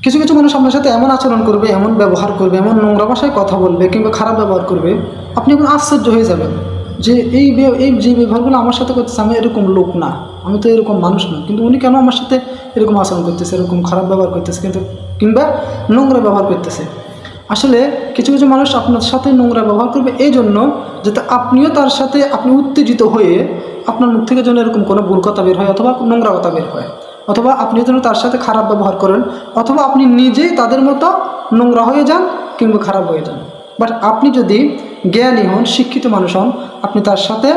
কিছু কিছু মানুষ আপনার সাথে এমন আচরণ করবে, এমন ব্যবহার করবে, এমন নোংরা ভাষায় কথা বলবে কিংবা খারাপ ব্যবহার করবে, আপনি এখন আশ্চর্য হয়ে যাবেন যে এই যে ব্যবহারগুলো আমার সাথে করতেছে, আমি এরকম লোক না, আমি তো এরকম মানুষ না, কিন্তু উনি কেন আমার সাথে এরকম আচরণ করতেছে, এরকম খারাপ ব্যবহার করতেছে কিন্তু কিংবা নোংরা ব্যবহার করতেছে। আসলে কিছু কিছু মানুষ আপনার সাথে নোংরা ব্যবহার করবে এই জন্য যাতে আপনিও তার সাথে আপনি উত্তেজিত হয়ে আপনার মুখ থেকে যেন এরকম কোনো ভুল কথা বের হয় অথবা নোংরা কথা বের হয়, অথবা আপনি যেন তার সাথে খারাপ ব্যবহার করেন, অথবা আপনি নিজেই তাদের মতো নোংরা হয়ে যান কিংবা খারাপ হয়ে যান। বাট আপনি যদি জ্ঞানী হন, শিক্ষিত মানুষ হন, আপনি তার সাথে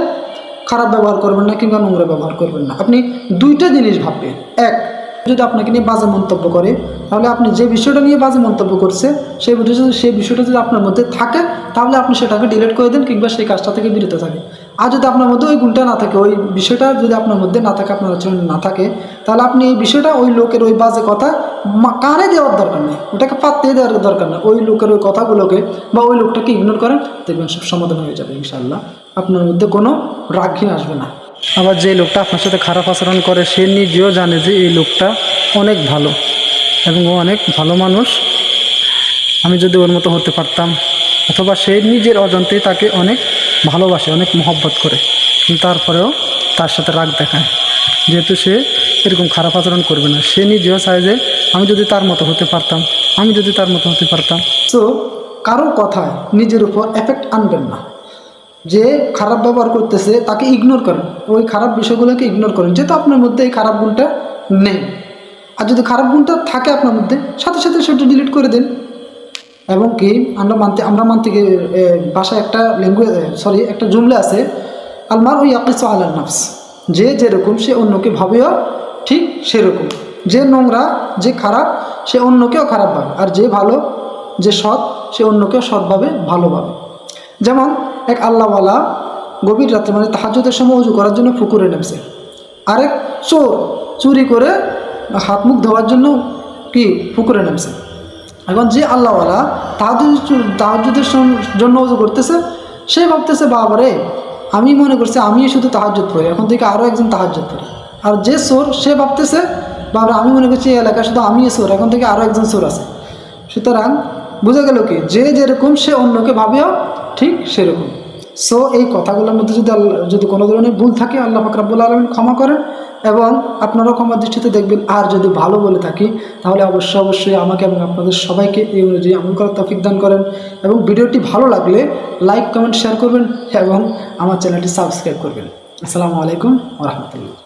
খারাপ ব্যবহার করবেন না কিংবা নোংরা ব্যবহার করবেন না। আপনি দুইটা জিনিস ভাববেন। এক, যদি আপনাকে নিয়ে বাজে মন্তব্য করে, তাহলে আপনি যে বিষয়টা নিয়ে বাজে মন্তব্য করছে সেই বিষয়টা যদি আপনার মধ্যে থাকে, তাহলে আপনি সেটাকে ডিলিট করে দেন কিংবা সেই কাজটা থেকে বিরত থাকেন। আর যদি আপনার মধ্যে ওই গুণটা না থাকে, ওই বিষয়টা যদি আপনার মধ্যে না থাকে, আপনার আচরণ না থাকে, তাহলে আপনি এই বিষয়টা ওই লোকের ওই বাজে কথা কানে দেওয়ার দরকার নেই, ওটাকে পাত্তে দেওয়ার দরকার নেই। ওই লোকের ওই কথাগুলোকে বা ওই লোকটাকে ইগনোর করেন, দেখবেন সব সমাধান হয়ে যাবে ইনশাআল্লাহ। আপনার মধ্যে কোনো রাগ ঘৃণা আসবে না। আবার যে লোকটা আপনার সাথে খারাপ আচরণ করে সে নিজেও জানে যে এই লোকটা অনেক ভালো এবং ও অনেক ভালো মানুষ, আমি যদি ওর মতো হতে পারতাম, অথবা সে নিজের অজান্তেই তাকে অনেক ভালোবাসে, অনেক মহব্বত করে, কিন্তু তারপরেও তার সাথে রাগ দেখায়, যেহেতু সে এরকম খারাপ আচরণ করবে না। সে নিজেও চায় যে আমি যদি তার মতো হতে পারতাম, আমি যদি তার মতো হতে পারতাম। সো কারো কথায় নিজের উপর এফেক্ট আনবেন না। যে খারাপ ব্যবহার করতেছে তাকে ইগনোর করেন, ওই খারাপ বিষয়গুলোকে ইগনোর করেন, যেহেতু আপনার মধ্যে এই খারাপ গুণটা নেই। আর যদি খারাপ গুণটা থাকে আপনার মধ্যে, সাথে সাথে সেটা ডিলিট করে দেন। এবং কি আমরা মানতে ভাষায় একটা একটা জুমলা আছে, আলমার ওই ইয়াকিসু আলান নাফস, যে যেরকম সে অন্যকে ভাবেও ঠিক সেরকম। যে নোংরা, যে খারাপ, সে অন্যকেও খারাপ ভাবে, আর যে ভালো, যে সৎ, সে অন্যকেও সৎভাবে ভালোভাবে। যেমন এক আল্লাহওয়ালা গভীর রাত্রে মানে তাহাজ্জুদের সময় ওযু করার জন্য পুকুরে নেমেছে, আরেক চোর চুরি করে হাত মুখ ধোয়ার জন্য কি পুকুরে নেমেছে। এখন যে আল্লাহওয়ালা তাহাজ্জুদের জন্য ওযু করতেছে, সে ভাবতেছে বাবারে আমি মনে করছি আমি শুধু তাহাজ্জুদ পড়ি, এখন থেকে আরও একজন তাহাজ্জুদ পড়ি। আর যে চোর সে ভাবতেছে বাবা আমি মনে করছি এই এলাকা শুধু আমি চোর, এখন থেকে আরও একজন চোর আছে। সুতরাং বোঝা গেল কি যে যেরকম সে অন্যকে ভাবেও ঠিক সেরকম। সো এই কথাগুলোর মধ্যে যদি কোনো ধরনের ভুল থাকে আল্লাহ পাক রব্বুল আলামিন ক্ষমা করেন এবং আপনারাও ক্ষমা দৃষ্টিতে দেখবেন। আর যদি ভালো বলে থাকি তাহলে অবশ্যই আমাকে এবং আপনাদের সবাইকে এই অনুযায়ী আমল করার তৌফিক দান করেন। এবং ভিডিওটি ভালো লাগলে লাইক কমেন্ট শেয়ার করবেন এবং আমার চ্যানেলটি সাবস্ক্রাইব করবেন। আসসালামু আলাইকুম ওয়া রাহমাতুল্লাহ।